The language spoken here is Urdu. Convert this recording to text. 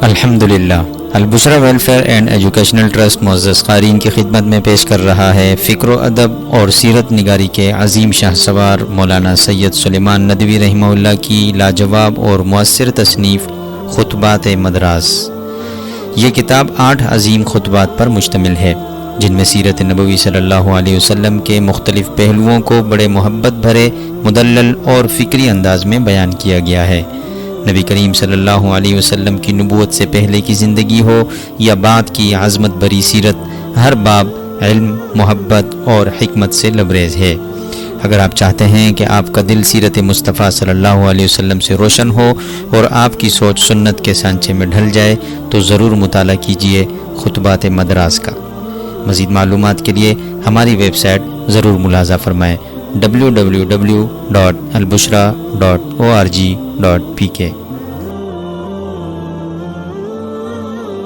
الحمدللہ، البشرا ویلفیئر اینڈ ایجوکیشنل ٹرسٹ معزز قارئین کی خدمت میں پیش کر رہا ہے فکر و ادب اور سیرت نگاری کے عظیم شاہ سوار مولانا سید سلیمان ندوی رحمہ اللہ کی لاجواب اور مؤثر تصنیف خطبات مدراس۔ یہ کتاب 8 عظیم خطبات پر مشتمل ہے، جن میں سیرت نبوی صلی اللہ علیہ وسلم کے مختلف پہلوؤں کو بڑے محبت بھرے، مدلل اور فکری انداز میں بیان کیا گیا ہے۔ نبی کریم صلی اللہ علیہ وسلم کی نبوت سے پہلے کی زندگی ہو یا بعد کی عظمت بھری سیرت، ہر باب علم، محبت اور حکمت سے لبریز ہے۔ اگر آپ چاہتے ہیں کہ آپ کا دل سیرت مصطفیٰ صلی اللہ علیہ وسلم سے روشن ہو اور آپ کی سوچ سنت کے سانچے میں ڈھل جائے تو ضرور مطالعہ کیجیے خطبات مدراس کا۔ مزید معلومات کے لیے ہماری ویب سائٹ ضرور ملاحظہ فرمائیں www.albushra.org.pk